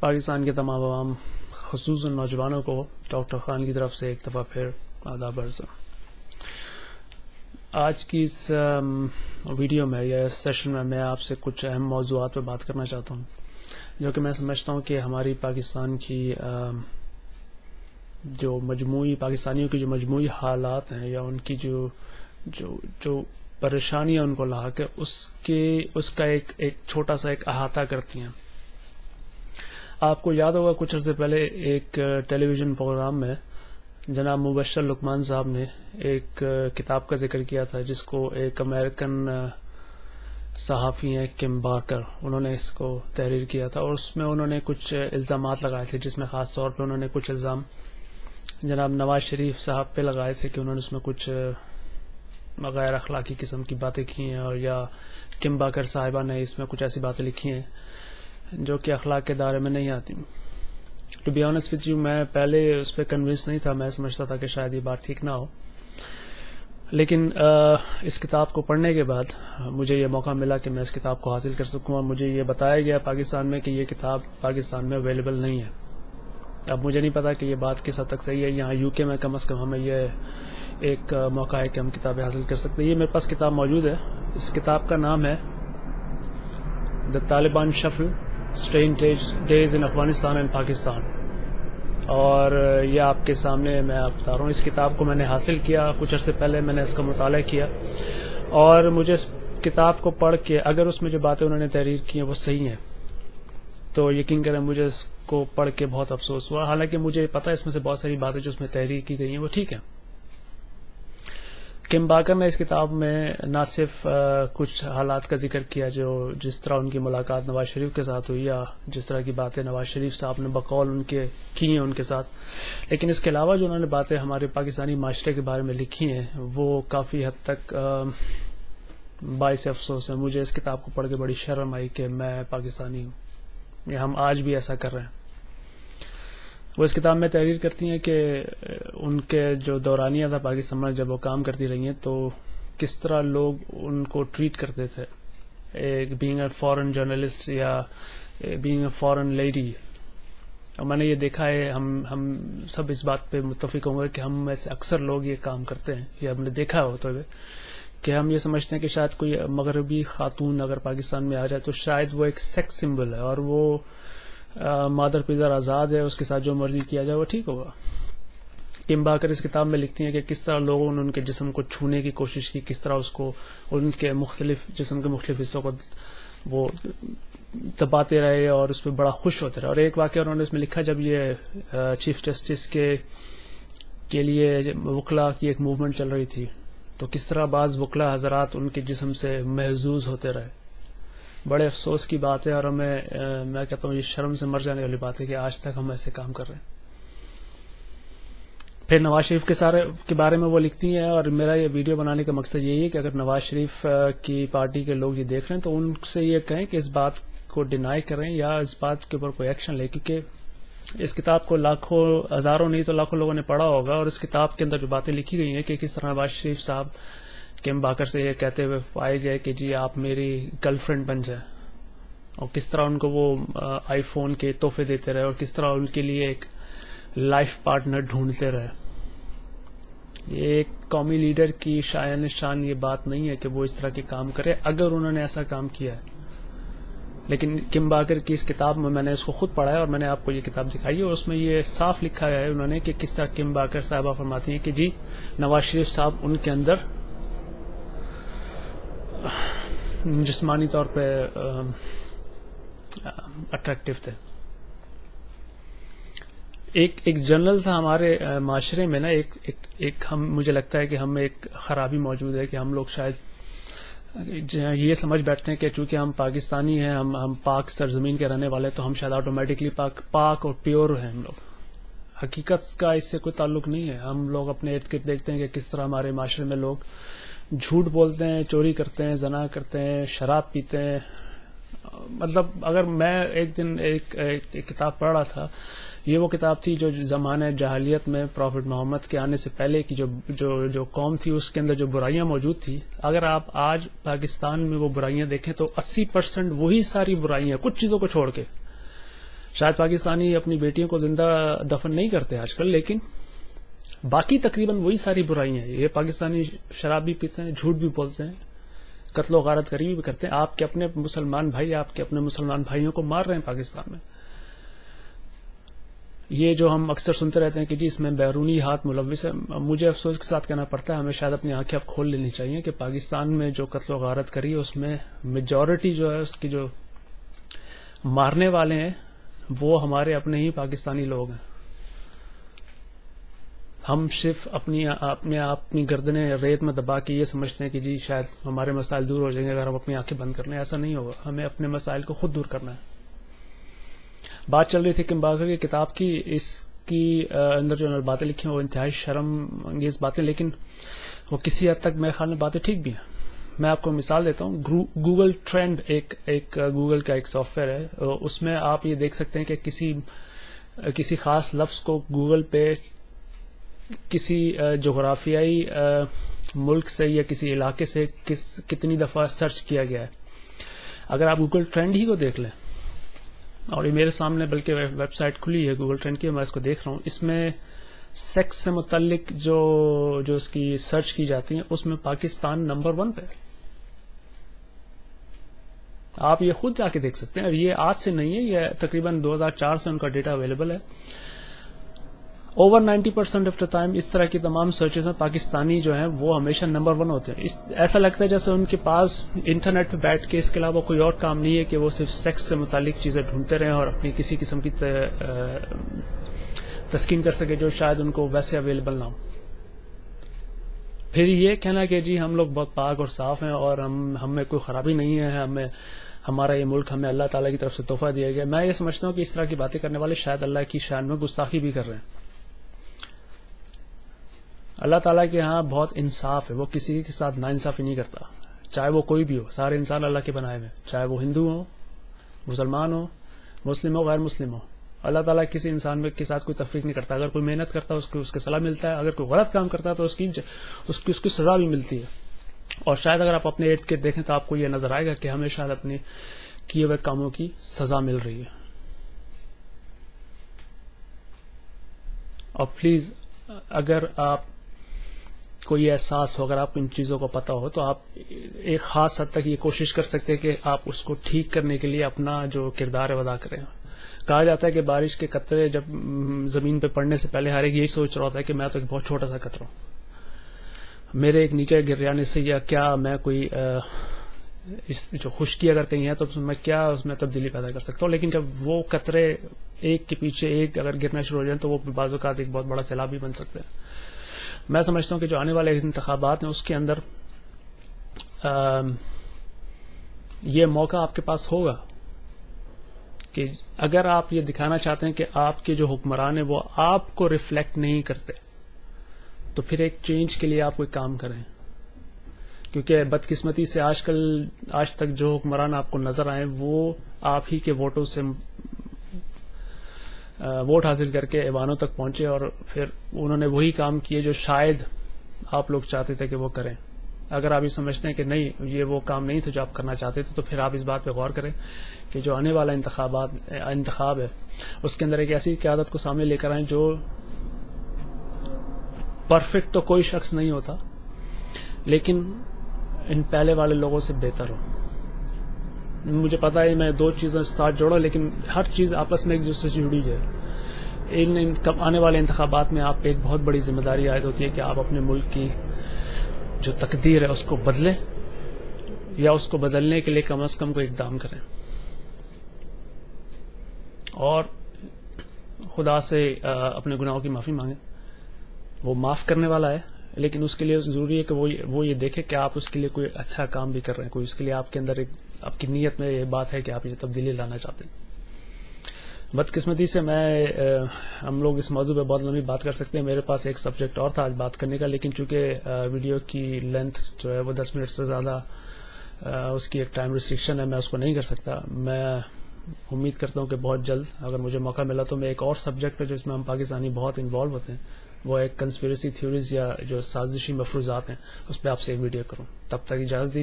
پاکستان کے تمام عوام خصوصاً نوجوانوں کو ڈاکٹر خان کی طرف سے ایک دفعہ پھر آداب عرض۔ آج کی اس ویڈیو میں یا اس سیشن میں آپ سے کچھ اہم موضوعات پر بات کرنا چاہتا ہوں جو کہ میں سمجھتا ہوں کہ ہماری پاکستان کی جو مجموعی پاکستانیوں کی جو مجموعی حالات ہیں یا ان کی جو پریشانیاں ان کو لاحق ہے اس کا ایک چھوٹا سا ایک احاطہ کرتی ہیں۔ آپ کو یاد ہوگا کچھ عرصے پہلے ایک ٹیلی ویژن پروگرام میں جناب مبشر لقمان صاحب نے ایک کتاب کا ذکر کیا تھا جس کو ایک امریکن صحافی ہیں کم بارکر، انہوں نے اس کو تحریر کیا تھا اور اس میں انہوں نے کچھ الزامات لگائے تھے، جس میں خاص طور پہ انہوں نے کچھ الزام جناب نواز شریف صاحب پہ لگائے تھے کہ انہوں نے اس میں کچھ غیر اخلاقی قسم کی باتیں کی ہیں، اور یا کم بارکر صاحبہ نے اس میں کچھ ایسی باتیں لکھی ہیں جو کہ اخلاق کے دائرے میں نہیں آتی۔ To be honest with you, میں پہلے اس پہ کنونس نہیں تھا، میں سمجھتا تھا کہ شاید یہ بات ٹھیک نہ ہو، لیکن اس کتاب کو پڑھنے کے بعد مجھے یہ موقع ملا کہ میں اس کتاب کو حاصل کر سکوں، اور مجھے یہ بتایا گیا پاکستان میں کہ یہ کتاب پاکستان میں اویلیبل نہیں ہے۔ اب مجھے نہیں پتا کہ یہ بات کس حد تک صحیح ہے، یہاں یو کے میں کم از کم ہمیں یہ ایک موقع ہے کہ ہم کتابیں حاصل کر سکتے ہیں۔ یہ میرے پاس کتاب موجود ہے، اس کتاب کا نام ہے the Taliban shuffle strange days in Afghanistan and Pakistan, اور یہ آپ کے سامنے میں آپ بتا رہا ہوں۔ اس کتاب کو میں نے حاصل کیا کچھ عرصے پہلے، میں نے اس کا مطالعہ کیا، اور مجھے اس کتاب کو پڑھ کے اگر اس میں جو باتیں انہوں نے تحریر کی ہیں وہ صحیح ہیں تو یقین کریں مجھے اس کو پڑھ کے بہت افسوس ہوا، حالانکہ مجھے پتا ہے اس میں سے بہت ساری باتیں جو اس میں تحریر کی گئی ہیں وہ ٹھیک ہیں۔ کم بارکر نے اس کتاب میں نہ صرف کچھ حالات کا ذکر کیا جس طرح ان کی ملاقات نواز شریف کے ساتھ ہوئی یا جس طرح کی باتیں نواز شریف صاحب نے بقول ان کے کی ہیں ان کے ساتھ، لیکن اس کے علاوہ جو انہوں نے باتیں ہمارے پاکستانی معاشرے کے بارے میں لکھی ہیں وہ کافی حد تک باعث افسوس ہے۔ مجھے اس کتاب کو پڑھ کے بڑی شرم آئی کہ میں پاکستانی ہوں، ہم آج بھی ایسا کر رہے ہیں۔ وہ اس کتاب میں تحریر کرتی ہیں کہ ان کے جو دورانیہ تھا پاکستان میں جب وہ کام کرتی رہی ہیں تو کس طرح لوگ ان کو ٹریٹ کرتے تھے، ایک بینگ اے فورن جرنلسٹ یا بینگ اے فورن لیڈی۔ اور میں نے یہ دیکھا ہے، ہم سب اس بات پہ متفق ہوں گے کہ ہم میں سے اکثر لوگ یہ کام کرتے ہیں، یہ ہم نے دیکھا ہوتے ہوئے کہ ہم یہ سمجھتے ہیں کہ شاید کوئی مغربی خاتون اگر پاکستان میں آ جائے تو شاید وہ ایک سیکس سمبل ہے اور وہ مادر پیدر آزاد ہے، اس کے ساتھ جو مرضی کیا جائے وہ ٹھیک ہوگا۔ کم بارکر اس کتاب میں لکھتی ہیں کہ کس طرح لوگوں نے ان کے جسم کو چھونے کی کوشش کی، کس طرح اس کو ان کے مختلف جسم کے مختلف حصوں کو وہ دباتے رہے اور اس پہ بڑا خوش ہوتے رہے۔ اور ایک واقعہ انہوں نے اس میں لکھا، جب یہ چیف جسٹس کے لیے وکلاء کی ایک موومنٹ چل رہی تھی تو کس طرح بعض وکلاء حضرات ان کے جسم سے محظوظ ہوتے رہے۔ بڑے افسوس کی بات ہے، اور میں کہتا ہوں یہ شرم سے مر جانے والی بات ہے کہ آج تک ہم ایسے کام کر رہے ہیں۔ پھر نواز شریف کے بارے میں وہ لکھتی ہیں، اور میرا یہ ویڈیو بنانے کا مقصد یہی ہے کہ اگر نواز شریف کی پارٹی کے لوگ یہ دیکھ رہے ہیں تو ان سے یہ کہیں کہ اس بات کو ڈینائی کریں یا اس بات کے اوپر کوئی ایکشن لیں، کیونکہ اس کتاب کو لاکھوں ہزاروں نہیں تو لاکھوں لوگوں نے پڑھا ہوگا، اور اس کتاب کے اندر جو باتیں لکھی گئی ہیں کہ کس طرح نواز شریف صاحب کم بارکر سے یہ کہتے ہوئے پائے گئے کہ جی آپ میری گرل فرینڈ بن جائیں، اور کس طرح ان کو وہ آئی فون کے تحفے دیتے رہے اور کس طرح ان کے لیے ایک لائف پارٹنر ڈھونڈتے رہے۔ یہ ایک قومی لیڈر کی شان یہ بات نہیں ہے کہ وہ اس طرح کے کام کرے اگر انہوں نے ایسا کام کیا ہے، لیکن کم بارکر کی اس کتاب میں نے اس کو خود پڑھا ہے اور میں نے آپ کو یہ کتاب دکھائی ہے، اور اس میں یہ صاف لکھا ہے انہوں نے کہ کس طرح کم بارکر صاحبہ فرماتی ہیں کہ جی نواز شریف صاحب ان کے اندر جسمانی طور پہ اٹریکٹیو تھے۔ ایک جنرل سا ہمارے معاشرے میں نا ایک مجھے لگتا ہے کہ ہم ایک خرابی موجود ہے کہ ہم لوگ شاید یہ سمجھ بیٹھتے ہیں کہ چونکہ ہم پاکستانی ہیں، ہم پاک سرزمین کے رہنے والے تو ہم شاید آٹومیٹکلی پاک اور پیور ہیں ہم لوگ۔ حقیقت کا اس سے کوئی تعلق نہیں ہے۔ ہم لوگ اپنے ارد گرد دیکھتے ہیں کہ کس طرح ہمارے معاشرے میں لوگ جھوٹ بولتے ہیں، چوری کرتے ہیں، زنا کرتے ہیں، شراب پیتے ہیں۔ مطلب اگر میں ایک دن ایک کتاب پڑھ رہا تھا، یہ وہ کتاب تھی جو زمانہ جاہلیت میں پروفٹ محمد کے آنے سے پہلے کی جو قوم تھی اس کے اندر جو برائیاں موجود تھی، اگر آپ آج پاکستان میں وہ برائیاں دیکھیں تو 80% وہی ساری برائیاں کچھ چیزوں کو چھوڑ کے شاید پاکستانی اپنی بیٹیوں کو زندہ دفن نہیں کرتے آج کل، لیکن باقی تقریباً وہی ساری برائیاں ہیں. یہ پاکستانی شراب بھی پیتے ہیں، جھوٹ بھی بولتے ہیں، قتل و غارت گری بھی کرتے ہیں. آپ کے اپنے مسلمان بھائی آپ کے اپنے مسلمان بھائیوں کو مار رہے ہیں پاکستان میں. یہ جو ہم اکثر سنتے رہتے ہیں کہ جی اس میں بیرونی ہاتھ ملوث ہے، مجھے افسوس کے ساتھ کہنا پڑتا ہے ہمیں شاید اپنی آنکھیں اب کھول لینی چاہیے کہ پاکستان میں جو قتل و غارت کری اس میں میجورٹی جو ہے اس کی جو مارنے والے ہیں وہ ہمارے اپنے ہی پاکستانی لوگ ہیں. ہم صرف اپنی گردنیں ریت میں دبا کے یہ سمجھتے ہیں کہ جی شاید ہمارے مسائل دور ہو جائیں گے اگر ہم اپنی آنکھیں بند کر لیں. ایسا نہیں ہوگا، ہمیں اپنے مسائل کو خود دور کرنا ہے. بات چل رہی تھی کم باقر کی کتاب کی، اس کی اندر جو باتیں لکھی ہیں وہ انتہائی شرم انگیز باتیں، لیکن وہ کسی حد تک میرے خیال میں باتیں ٹھیک بھی ہیں. میں آپ کو مثال دیتا ہوں. گوگل ٹرینڈ ایک گوگل کا ایک سافٹ ویئر ہے، اس میں آپ یہ دیکھ سکتے ہیں کہ کسی خاص لفظ کو گوگل پہ کسی جغرافیائی ملک سے یا کسی علاقے سے کتنی دفعہ سرچ کیا گیا ہے. اگر آپ گوگل ٹرینڈ ہی کو دیکھ لیں، اور یہ میرے سامنے بلکہ ویب سائٹ کھلی ہے گوگل ٹرینڈ کی، میں اس کو دیکھ رہا ہوں، اس میں سیکس سے متعلق جو اس کی سرچ کی جاتی ہیں اس میں پاکستان نمبر 1 پہ. آپ یہ خود جا کے دیکھ سکتے ہیں، اور یہ آج سے نہیں ہے، یہ تقریباً 2004 سے ان کا ڈیٹا اویلیبل ہے. اوور 90% آف دا ٹائم اس طرح کی تمام سرچز میں پاکستانی جو ہیں وہ ہمیشہ نمبر 1 ہوتے ہیں. ایسا لگتا ہے جیسے ان کے پاس انٹرنیٹ پہ بیٹھ کے اس کے علاوہ کوئی اور کام نہیں ہے کہ وہ صرف سیکس سے متعلق چیزیں ڈھونڈتے رہیں اور اپنی کسی قسم کی تسکین کر سکے جو شاید ان کو ویسے اویلیبل نہ ہو. پھر یہ کہنا کہ جی ہم لوگ بہت پاک اور صاف ہیں اور ہم میں کوئی خرابی نہیں ہے، ہمارا یہ ملک ہمیں اللہ تعالیٰ کی طرف سے تحفہ دیا گیا. میں یہ سمجھتا ہوں کہ اس طرح کی باتیں کرنے والے شاید اللہ کی شان میں گستاخی بھی کر رہے ہیں. اللہ تعالیٰ کے ہاں بہت انصاف ہے، وہ کسی کے ساتھ ناانصافی نہیں کرتا، چاہے وہ کوئی بھی ہو. سارے انسان اللہ کے بنائے ہوئے، چاہے وہ ہندو ہو، مسلمان ہو، مسلم ہو، غیر مسلم ہو. اللہ تعالیٰ کسی انسان کے ساتھ کوئی تفریق نہیں کرتا. اگر کوئی محنت کرتا ہے اس کو صلاح ملتا ہے، اگر کوئی غلط کام کرتا ہے تو اس کی سزا بھی ملتی ہے. اور شاید اگر آپ اپنے ارد گرد دیکھیں تو آپ کو یہ نظر آئے گا کہ ہمیں شاید اپنے کیے ہوئے کاموں کی سزا مل رہی ہے. اور پلیز اگر آپ کو یہ احساس ہو، اگر آپ کو ان چیزوں کو پتا ہو تو آپ ایک خاص حد تک یہ کوشش کر سکتے ہیں کہ آپ اس کو ٹھیک کرنے کے لیے اپنا جو کردار ہے ادا کریں. کہا جاتا ہے کہ بارش کے قطرے جب زمین پہ پڑنے سے پہلے ہر ایک یہی سوچ رہا ہوتا ہے کہ میں تو ایک بہت چھوٹا سا قطرہ ہوں، میرے ایک نیچے گر جانے سے یا کیا میں کوئی جو خشکی اگر کہیں ہے تو میں کیا اس میں تبدیلی پیدا کر سکتا ہوں. لیکن جب وہ قطرے ایک کے پیچھے ایک اگر گرنا شروع ہو جائیں تو وہ بعض اوقات ایک بہت بڑا سیلاب بھی بن سکتے ہیں. میں سمجھتا ہوں کہ جو آنے والے انتخابات ہیں اس کے اندر یہ موقع آپ کے پاس ہوگا کہ اگر آپ یہ دکھانا چاہتے ہیں کہ آپ کے جو حکمران ہیں وہ آپ کو ریفلیکٹ نہیں کرتے تو پھر ایک چینج کے لیے آپ کوئی کام کریں. کیونکہ بدقسمتی سے آج تک جو حکمران آپ کو نظر آئے وہ آپ ہی کے ووٹوں سے ووٹ حاصل کر کے ایوانوں تک پہنچے اور پھر انہوں نے وہی کام کیے جو شاید آپ لوگ چاہتے تھے کہ وہ کریں. اگر آپ یہ سمجھتے ہیں کہ نہیں یہ وہ کام نہیں تھا جو آپ کرنا چاہتے تھے تو پھر آپ اس بات پہ غور کریں کہ جو آنے والا انتخاب ہے اس کے اندر ایک ایسی قیادت کو سامنے لے کر آئیں جو پرفیکٹ تو کوئی شخص نہیں ہوتا لیکن ان پہلے والے لوگوں سے بہتر ہو. مجھے پتا ہے میں دو چیزیں ساتھ جوڑا لیکن ہر چیز آپس میں ایک دوسرے سے جڑی جائے. آنے والے انتخابات میں آپ پہ ایک بہت بڑی ذمہ داری عائد ہوتی ہے کہ آپ اپنے ملک کی جو تقدیر ہے اس کو بدلیں یا اس کو بدلنے کے لیے کم از کم کوئی اقدام کریں. اور خدا سے اپنے گناہوں کی معافی مانگیں. وہ معاف کرنے والا ہے لیکن اس کے لیے ضروری ہے کہ وہ یہ دیکھے کہ آپ اس کے لیے کوئی اچھا کام بھی کر رہے ہیں, کوئی اس کے لیے آپ کے اندر آپ کی نیت میں یہ بات ہے کہ آپ یہ تبدیلی لانا چاہتے ہیں. بدقسمتی سے ہم لوگ اس موضوع پہ بہت لمبی بات کر سکتے ہیں. میرے پاس ایک سبجیکٹ اور تھا آج بات کرنے کا, لیکن چونکہ ویڈیو کی لینتھ جو ہے وہ 10 منٹ سے زیادہ اس کی ایک ٹائم ریسٹرکشن ہے, میں اس کو نہیں کر سکتا. میں امید کرتا ہوں کہ بہت جلد اگر مجھے موقع ملا تو میں ایک اور سبجیکٹ ہے جس میں ہم پاکستانی بہت انوالو ہوتے ہیں, وہ ایک کنسپیریسی تھیوریز یا جو سازشی مفروضات ہیں, اس پہ آپ سے ایک ویڈیو کروں. تب تک اجازت دیجیے.